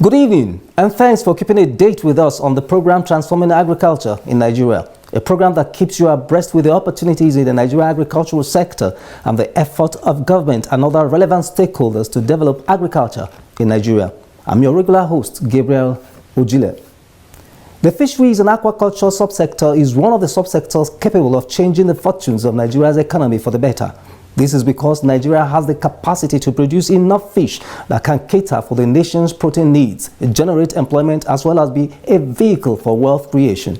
Good evening, and thanks for keeping a date with us on the program Transforming Agriculture in Nigeria, a program that keeps you abreast with the opportunities in the Nigerian agricultural sector and the effort of government and other relevant stakeholders to develop agriculture in Nigeria. I'm your regular host, Gabriel Ojile. The fisheries and aquaculture subsector is one of the subsectors capable of changing the fortunes of Nigeria's economy for the better. This is because Nigeria has the capacity to produce enough fish that can cater for the nation's protein needs, generate employment, as well as be a vehicle for wealth creation.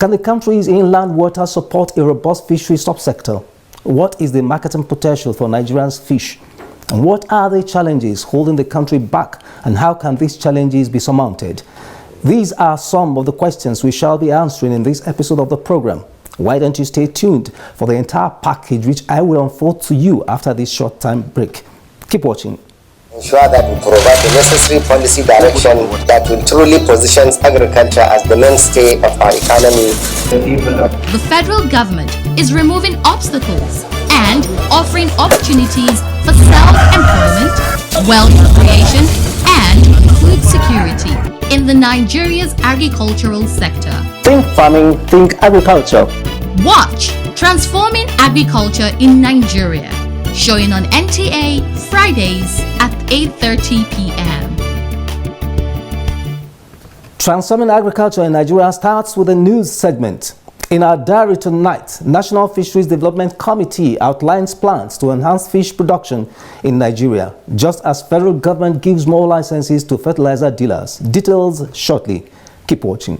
Can the country's inland waters support a robust fishery subsector? What is the marketing potential for Nigeria's fish? And what are the challenges holding the country back, and how can these challenges be surmounted? These are some of the questions we shall be answering in this episode of the program. Why don't you stay tuned for the entire package, which I will unfold to you after this short time break. Keep watching. Ensure that we provide the necessary policy direction that will truly position agriculture as the mainstay of our economy. The federal government is removing obstacles and offering opportunities for self-employment, wealth creation, and food security in the Nigeria's agricultural sector. Think farming, think agriculture. Watch Transforming Agriculture in Nigeria, showing on NTA Fridays at 8:30 p.m. Transforming Agriculture in Nigeria starts with a news segment. In our diary tonight, National Fisheries Development Committee outlines plans to enhance fish production in Nigeria, just as federal government gives more licenses to fertilizer dealers. Details shortly. Keep watching.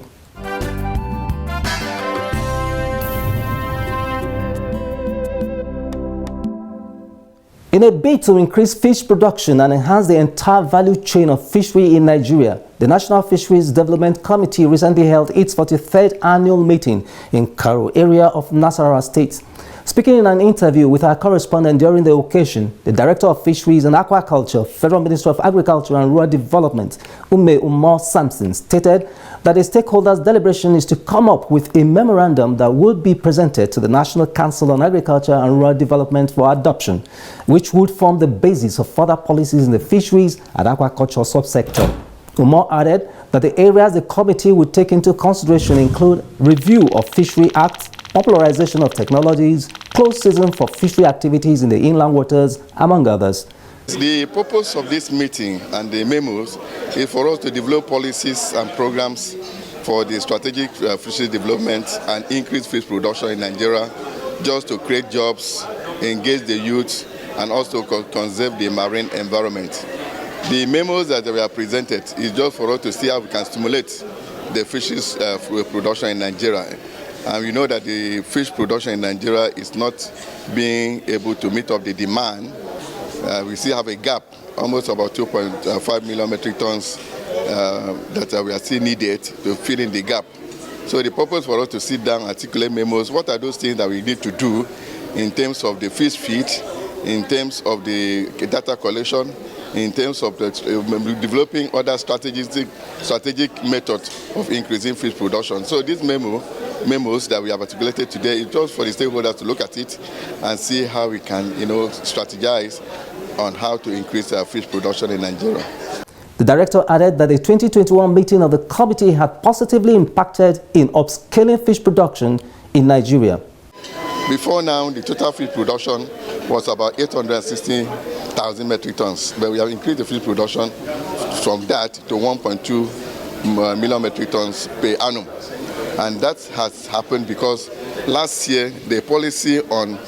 In a bid to increase fish production and enhance the entire value chain of fishery in Nigeria, the National Fisheries Development Committee recently held its 43rd annual meeting in Karo area of Nasarawa State. Speaking in an interview with our correspondent during the occasion, the Director of Fisheries and Aquaculture, Federal Ministry of Agriculture and Rural Development, Umar Samson, stated that the stakeholders' deliberation is to come up with a memorandum that would be presented to the National Council on Agriculture and Rural Development for adoption, which would form the basis of further policies in the fisheries and aquaculture subsector. Umar added that the areas the committee would take into consideration include review of Fishery Act, popularization of technologies, closed season for fishery activities in the inland waters, among others. The purpose of this meeting and the memos is for us to develop policies and programs for the strategic fisheries development and increase fish production in Nigeria, just to create jobs, engage the youth, and also conserve the marine environment. The memos that were presented is just for us to see how we can stimulate the fishes production in Nigeria. And we know that the fish production in Nigeria is not being able to meet up the demand. We still have a gap, almost about 2.5 million metric tons that we are still needed to fill in the gap. So the purpose for us to sit down, articulate memos, what are those things that we need to do in terms of the fish feed, in terms of the data collection, in terms of developing other strategic methods of increasing fish production. So these memos that we have articulated today is just for the stakeholders to look at it and see how we can, strategize on how to increase our fish production in Nigeria. The director added that the 2021 meeting of the committee had positively impacted in upscaling fish production in Nigeria. Before now, the total fish production was about 860,000 metric tons, but we have increased the fish production from that to 1.2 million metric tons per annum. And that has happened because last year the policy on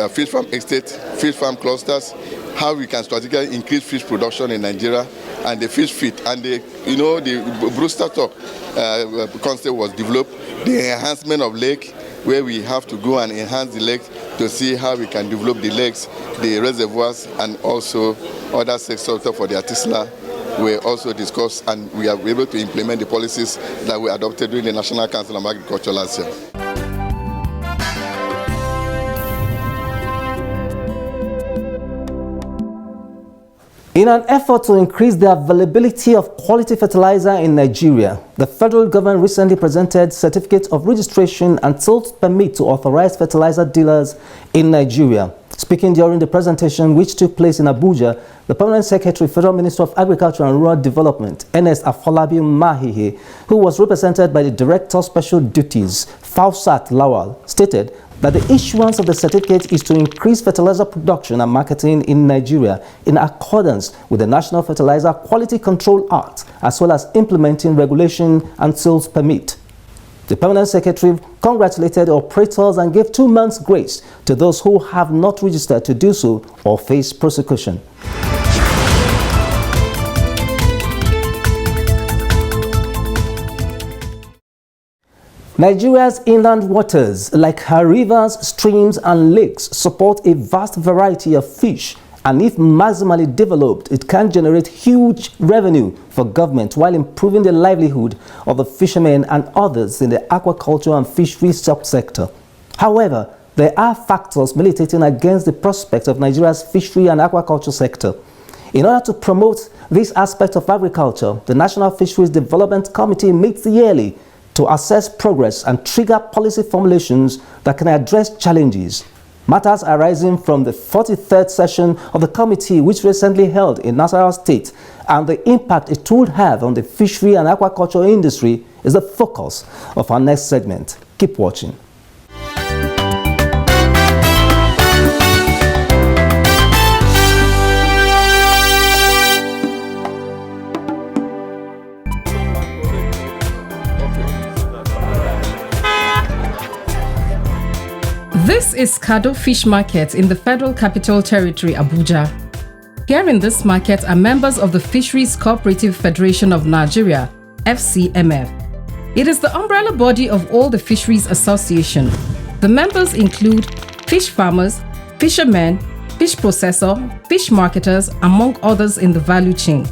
fish farm estate, fish farm clusters, how we can strategically increase fish production in Nigeria, and the fish feed, and the Brewster top concept was developed, the enhancement of lake, where we have to go and enhance the lake to see how we can develop the lakes, the reservoirs, and also other sectors for the artisanal were also discussed, and we are able to implement the policies that were adopted during the National Council on Agriculture last year. In an effort to increase the availability of quality fertilizer in Nigeria, the federal government recently presented certificates of registration and sold permit to authorized fertilizer dealers in Nigeria. Speaking during the presentation which took place in Abuja, the Permanent Secretary, Federal Minister of Agriculture and Rural Development, Ernest Afolabi Mahihe, who was represented by the Director Special Duties, Fausat Lawal, stated that the issuance of the certificate is to increase fertilizer production and marketing in Nigeria in accordance with the National Fertilizer Quality Control Act, as well as implementing regulation and sales permit. The Permanent Secretary congratulated operators and gave 2 months' grace to those who have not registered to do so or face prosecution. Nigeria's inland waters, like her rivers, streams and lakes, support a vast variety of fish, and if maximally developed, it can generate huge revenue for government while improving the livelihood of the fishermen and others in the aquaculture and fisheries subsector. However, there are factors militating against the prospect of Nigeria's fishery and aquaculture sector. In order to promote this aspect of agriculture, the National Fisheries Development Committee meets yearly to assess progress and trigger policy formulations that can address challenges. Matters arising from the 43rd session of the committee, which recently held in Nasarawa State, and the impact it would have on the fishery and aquaculture industry is the focus of our next segment. Keep watching. This is Kado Fish Market in the Federal Capital Territory, Abuja. Here in this market are members of the Fisheries Cooperative Federation of Nigeria, FCMF. It is the umbrella body of all the Fisheries Association. The members include fish farmers, fishermen, fish processor, fish marketers, among others in the value chain.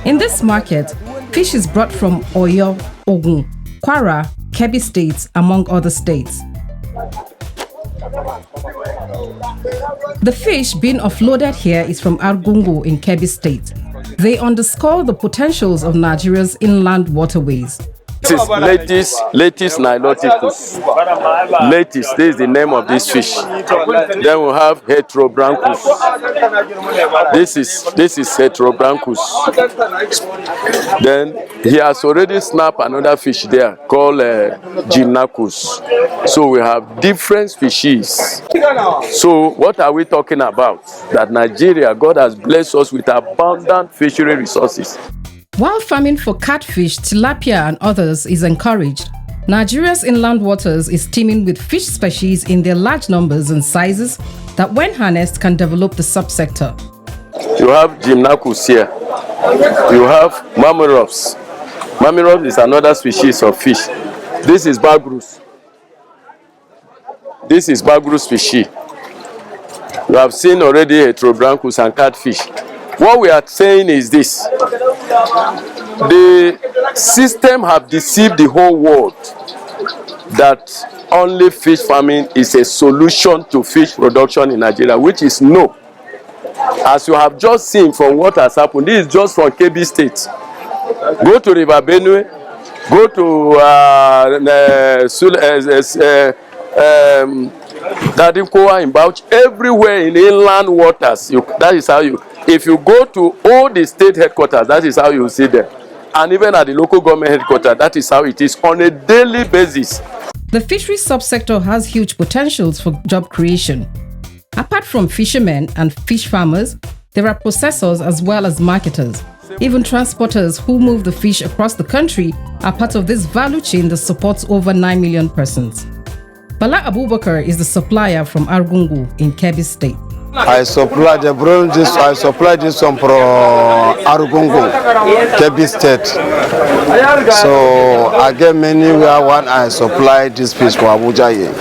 In this market, fish is brought from Oyo, Ogun, Kwara, Kebbi states, among other states. The fish being offloaded here is from Argungu in Kebbi State. They underscore the potentials of Nigeria's inland waterways. This is Latis niloticus. Latis, this is the name of this fish. Then we have Heterobranchus. This is Heterobranchus. Then he has already snapped another fish there called Gymnacus. So we have different species. So what are we talking about? That Nigeria, God has blessed us with abundant fishery resources. While farming for catfish, tilapia and others is encouraged, Nigeria's inland waters is teeming with fish species in their large numbers and sizes that when harnessed can develop the subsector. You have Gymnacus here. You have Mammirops. Mammirops is another species of fish. This is Bagrus. This is Bagrus species. You have seen already Heterobranchus and catfish. What we are saying is this: the system have deceived the whole world that only fish farming is a solution to fish production in Nigeria, which is no. As you have just seen from what has happened, this is just from Kebbi State. Go to River Benue, go to Dadinkowa in Bauchi, everywhere in inland waters. That is how you. If you go to all the state headquarters, that is how you see them. And even at the local government headquarters, that is how it is on a daily basis. The fisheries subsector has huge potentials for job creation. Apart from fishermen and fish farmers, there are processors as well as marketers. Even transporters who move the fish across the country are part of this value chain that supports over 9 million persons. Bala Abubakar is the supplier from Argungu in Kebbi State. I supply this one from Argungu, Kebbi State. So I get many where one I supply this fish for Abuja here.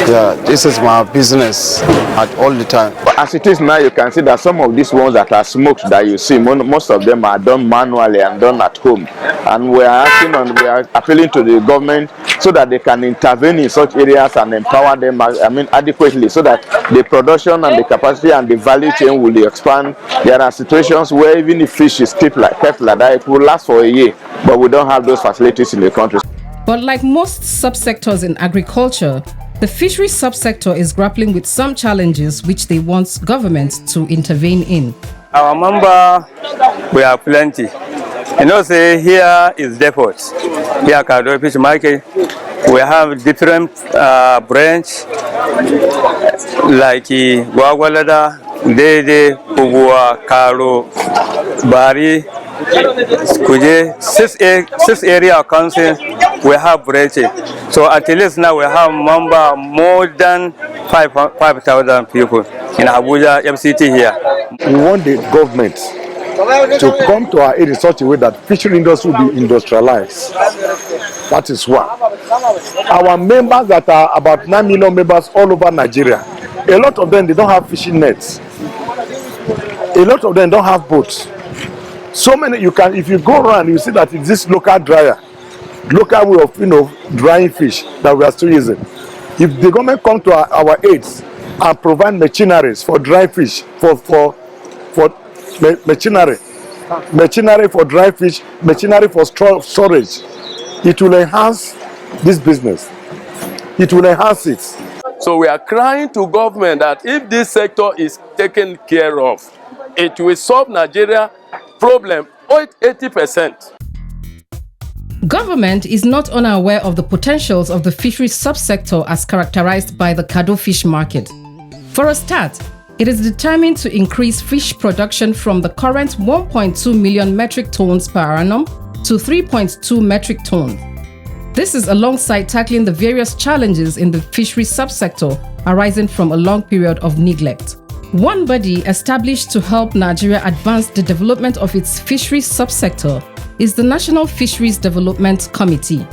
Yeah, this is my business at all the time. But as it is now, you can see that some of these ones that are smoked that you see, most of them are done manually and done at home. And we are appealing to the government so that they can intervene in such areas and empower them, adequately, so that the production and the capacity and the value chain will expand. There are situations where even if fish is kept like that, it will last for a year, but we don't have those facilities in the country. But like most subsectors in agriculture, The fisheries subsector is grappling with some challenges which they want government to intervene in. Our member, we have plenty. You know, say here is depots. Here, Kado Fish Market, we have different branch like Gwagwalada, Dede, Kubua, Karo, Bari, Kuje, six area council, we have branches. So at least now we have member more than 5,000 people in Abuja FCT here. We want the government to come to our aid in such a way that fishing industry will be industrialized. That is one. Our members that are about 9 million members all over Nigeria, a lot of them, they don't have fishing nets. A lot of them don't have boats. So many, if you go around, you see that it's this local dryer, local way of, drying fish that we are still using. If the government come to our aids and provide machineries for dry fish, for machinery for dry fish, machinery for storage, it will enhance this business. It will enhance it. So we are crying to government that if this sector is taken care of, it will solve Nigeria problem 80%. Government is not unaware of the potentials of the fisheries subsector as characterized by the Kado fish market. For a start, it is determined to increase fish production from the current 1.2 million metric tons per annum to 3.2 metric tons. This is alongside tackling the various challenges in the fisheries subsector arising from a long period of neglect. One body established to help Nigeria advance the development of its fisheries subsector is the National Fisheries Development Committee.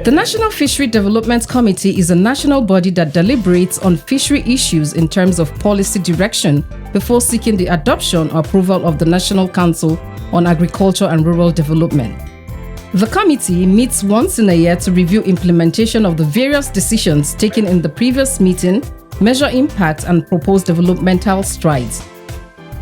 The National Fishery Development Committee is a national body that deliberates on fishery issues in terms of policy direction before seeking the adoption or approval of the National Council on Agriculture and Rural Development. The committee meets once in a year to review implementation of the various decisions taken in the previous meeting, measure impact, and propose developmental strides.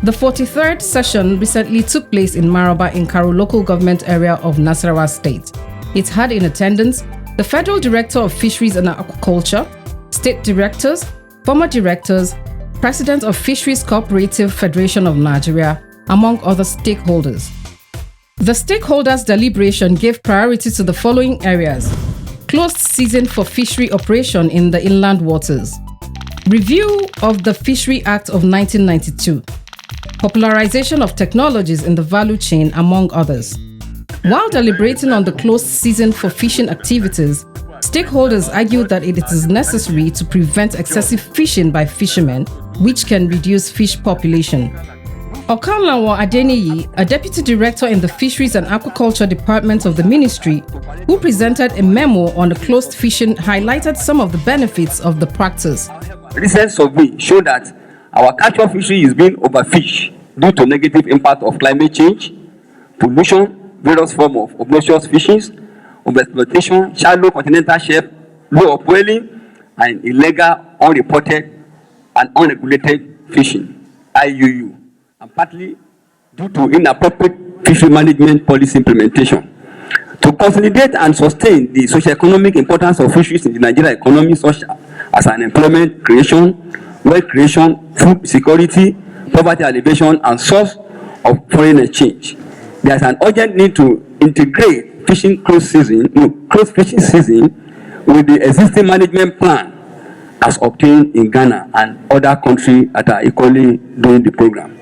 The 43rd session recently took place in Maraba in Karo local government area of Nasarawa State. It had in attendance the Federal Director of Fisheries and Aquaculture, State Directors, former Directors, President of Fisheries Cooperative Federation of Nigeria, among other stakeholders. The stakeholders' deliberation gave priority to the following areas: closed season for fishery operation in the inland waters, review of the Fishery Act of 1992, popularization of technologies in the value chain, among others. While deliberating on the closed season for fishing activities, stakeholders argued that it is necessary to prevent excessive fishing by fishermen, which can reduce fish population. Okanlawo Adeniyi, a deputy director in the Fisheries and Aquaculture Department of the Ministry, who presented a memo on the closed fishing, highlighted some of the benefits of the practice. Recent survey showed that our catch fishery is being overfished due to negative impact of climate change, pollution, various forms of obnoxious fishing, overexploitation, shallow continental shelf, low upwelling, and illegal, unreported, and unregulated fishing, IUU, and partly due to inappropriate fishery management policy implementation. To consolidate and sustain the socio-economic importance of fisheries in the Nigerian economy, such as employment creation, wealth creation, food security, poverty alleviation, and source of foreign exchange, there is an urgent need to integrate closed fishing season with the existing management plan as obtained in Ghana and other countries that are equally doing the program.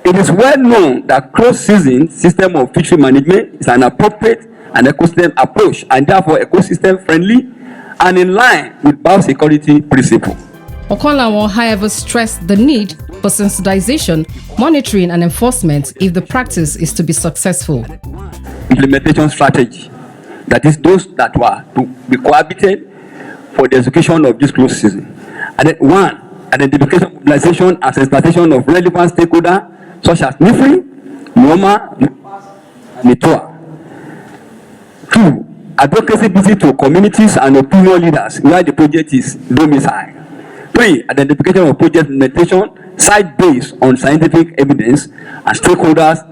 It is well known that closed season system of fishery management is an appropriate and ecosystem approach, and therefore ecosystem friendly and in line with biosecurity principle. Okonlawo, however, stressed the need for sensitization, monitoring, and enforcement if the practice is to be successful. Implementation strategy, that is those that were to be cohabited for the execution of this closed season. And then one, identification, mobilization, and sensitization of relevant stakeholders such as NIFRI, NOMA, and NITOA. Two, advocacy visit to communities and opinion leaders where the project is domiciled. Three, identification of project implementation, site based on scientific evidence and stakeholders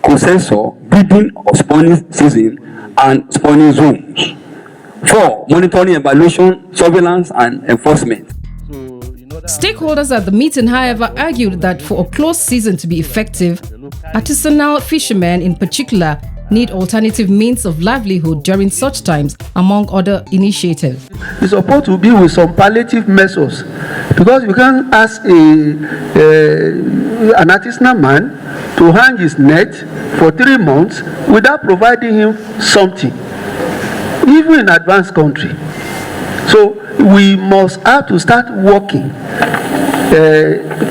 consensus breeding of spawning season and spawning zones. 4. Monitoring, evaluation, surveillance and enforcement. Stakeholders at the meeting, however, argued that for a closed season to be effective, artisanal fishermen in particular need alternative means of livelihood during such times, among other initiatives. It's supposed to be with some palliative measures, because you can't ask an artisanal man to hang his net for 3 months without providing him something, even in advanced country. So we must have to start working.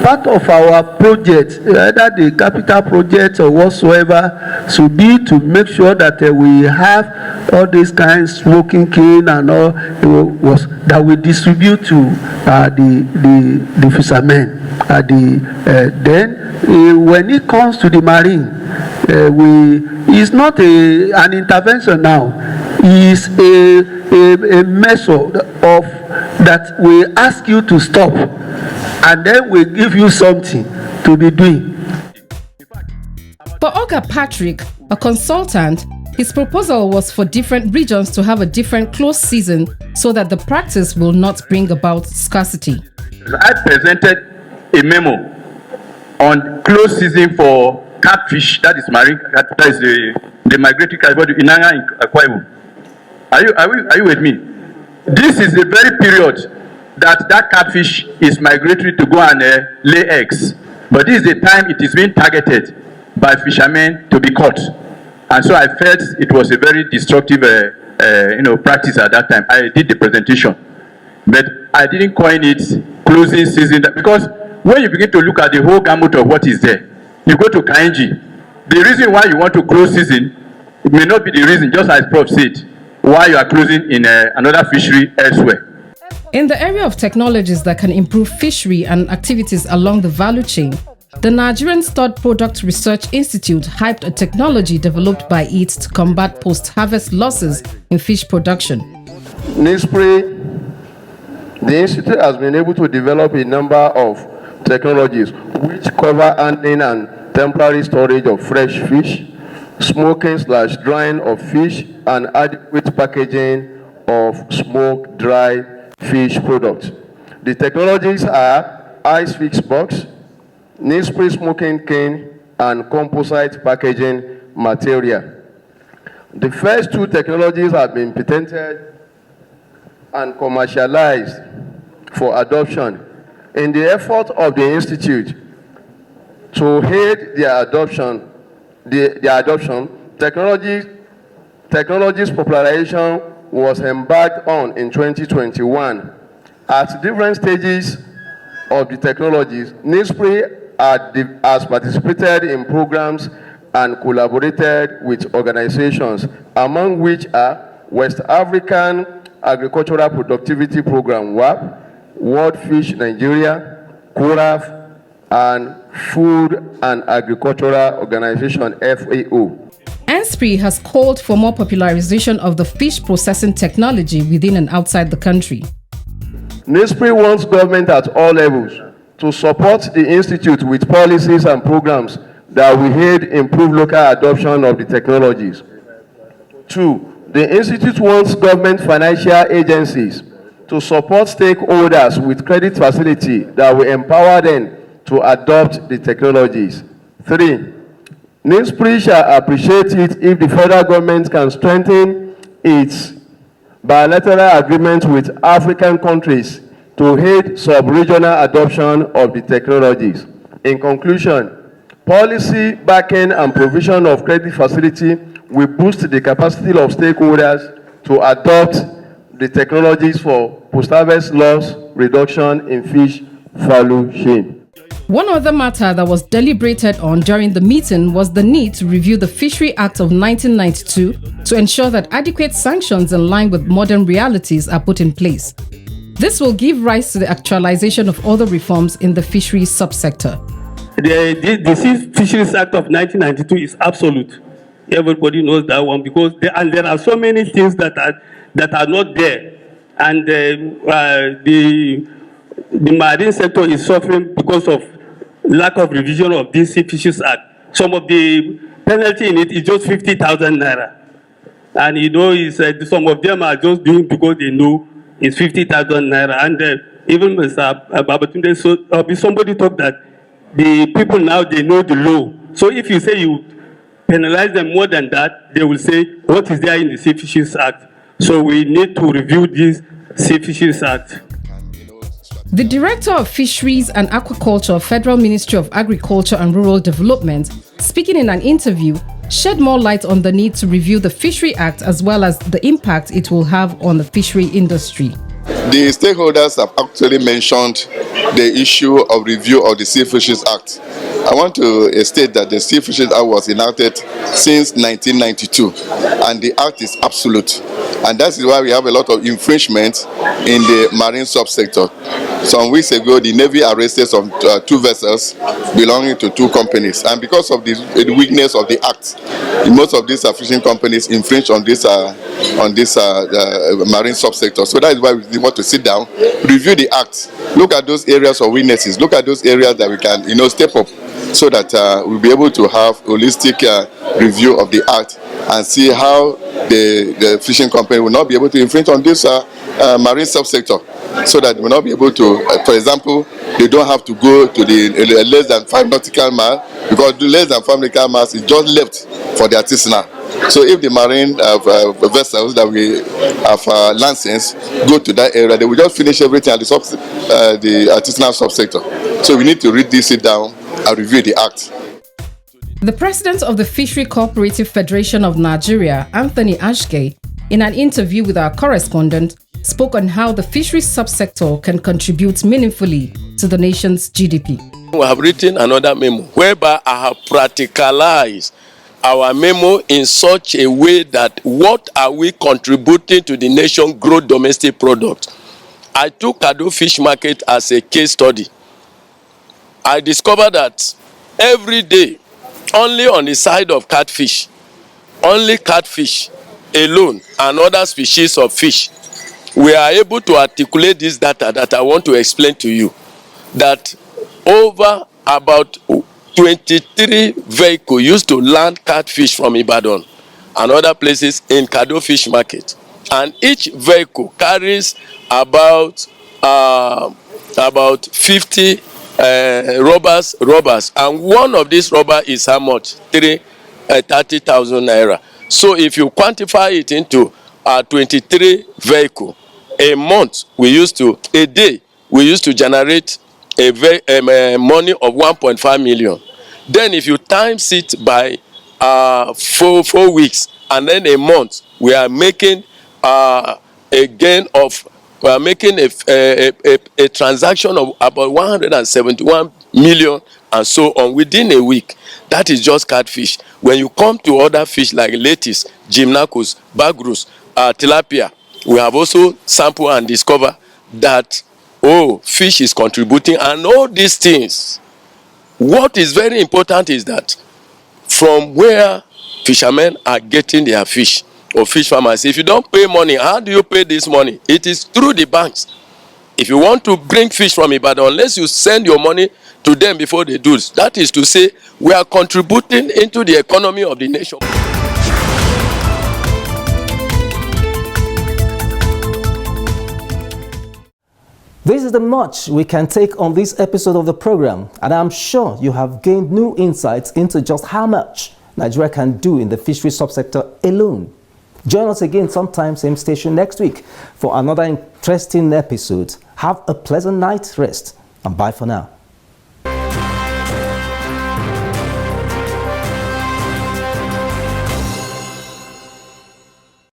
Part of our project, either the capital project or whatsoever, should be to make sure that we have all these kinds, smoking cane and all, that we distribute to the fishermen. Then, when it comes to the marine, it's not an intervention now. It's a measure of that we ask you to stop, and then we give you something to be doing. For Oga Patrick, a consultant, his proposal was for different regions to have a different closed season so that the practice will not bring about scarcity. I presented a memo on closed season for catfish, that is marine, that is the migratory catfish, Inanga in Akwa Ibom. Are you with me? This is the very period that catfish is migratory to go and lay eggs. But this is the time it is being targeted by fishermen to be caught. And so I felt it was a very destructive practice at that time. I did the presentation. But I didn't coin it closing season, because when you begin to look at the whole gamut of what is there, you go to Kainji. The reason why you want to close season, it may not be the reason, just as Prof said, why you are closing in another fishery elsewhere. In the area of technologies that can improve fishery and activities along the value chain, the Nigerian Stud Product Research Institute hyped a technology developed by it to combat post-harvest losses in fish production. The institute has been able to develop a number of technologies which cover handling and temporary storage of fresh fish, smoking/drying of fish, and adequate packaging of smoked dry fish products. The technologies are ice fix box, Newspray smoking cane, and composite packaging material. The first 2 technologies have been patented and commercialized for adoption. In the effort of the institute to aid their adoption, technology's popularization was embarked on in 2021. At different stages of the technologies, Newspray has participated in programs and collaborated with organizations, among which are West African Agricultural Productivity Program, WAP, World Fish Nigeria, CORAF, and Food and Agricultural Organization, FAO. NSPRI has called for more popularization of the fish processing technology within and outside the country. NSPRI wants government at all levels to support the institute with policies and programs that will aid improve local adoption of the technologies. 2, the institute wants government financial agencies to support stakeholders with credit facility that will empower them to adopt the technologies. 3, NSPRI shall appreciate it if the federal government can strengthen its bilateral agreements with African countries to aid sub-regional adoption of the technologies. In conclusion, policy backing and provision of credit facility will boost the capacity of stakeholders to adopt the technologies for post-harvest loss reduction in fish value chain. One other matter that was deliberated on during the meeting was the need to review the Fishery Act of 1992 to ensure that adequate sanctions in line with modern realities are put in place. This will give rise to the actualization of other reforms in the fisheries subsector. The Fisheries Act of 1992 is absolute. Everybody knows that one, because there are so many things that are not there, and the marine sector is suffering because of lack of revision of this Sea Fisheries Act. Some of the penalty in it is just 50,000 naira. And you know, some of them are just doing because they know it's 50,000 naira. And even Mr. Babatunde, somebody talked that the people now, they know the law. So if you say you penalize them more than that, they will say, what is there in the Sea Fisheries Act? So we need to review this Sea Fisheries Act. The Director of Fisheries and Aquaculture, Federal Ministry of Agriculture and Rural Development, speaking in an interview, shed more light on the need to review the Fishery Act as well as the impact it will have on the fishery industry. The stakeholders have actually mentioned the issue of review of the Sea Fisheries Act. I want to state that the Sea Fisheries Act was enacted since 1992, and the act is absolute. And that is why we have a lot of infringement in the marine subsector. Some weeks ago, the Navy arrested some 2 vessels belonging to 2 companies. And because of the weakness of the act, most of these fishing companies infringe on this marine subsector. So that is why we want to sit down, review the act, look at those areas of weaknesses, look at those areas that we can, step up, so that we'll be able to have holistic review of the act and see how the fishing company will not be able to infringe on this marine subsector, so that we'll not be able to, for example, they don't have to go to the less than 5 nautical miles, because the less than 5 nautical miles is just left for the artisanal. So if the marine vessels that we have license go to that area, they will just finish everything at the artisanal subsector. So we need to read this down and review the act. The president of the Fishery Cooperative Federation of Nigeria, Anthony Ashke, in an interview with our correspondent, spoke on how the fisheries subsector can contribute meaningfully to the nation's GDP. We have written another memo whereby I have practicalized our memo in such a way that what are we contributing to the nation's gross domestic product. I took Kado Fish Market as a case study. I discovered that every day, only on the side of catfish, only catfish alone and other species of fish, we are able to articulate this data that I want to explain to you, that over about 23 vehicles used to land catfish from Ibadan and other places in Kado Fish Market, and each vehicle carries about 50 rubbers, and one of these rubbers is how much? 30,000 naira. So if you quantify it into 23 vehicles, a day we used to generate money of 1.5 million. Then if you times it by 4 weeks and then a month, we are making a gain of, we are making a transaction of about 171 million and so on within a week. That is just catfish. When you come to other fish like lettuce, gymnacus, bagrus, tilapia, we have also sampled and discovered that fish is contributing, and all these things. What is very important is that from where fishermen are getting their fish, or fish farmers, if you don't pay money, how do you pay this money? It is through the banks. If you want to bring fish from Ibadan, unless you send your money to them before they do, that is to say, we are contributing into the economy of the nation. This is the much we can take on this episode of the program, and I'm sure you have gained new insights into just how much Nigeria can do in the fishery subsector alone. Join us again sometime, same station next week for another interesting episode. Have a pleasant night's rest, and bye for now.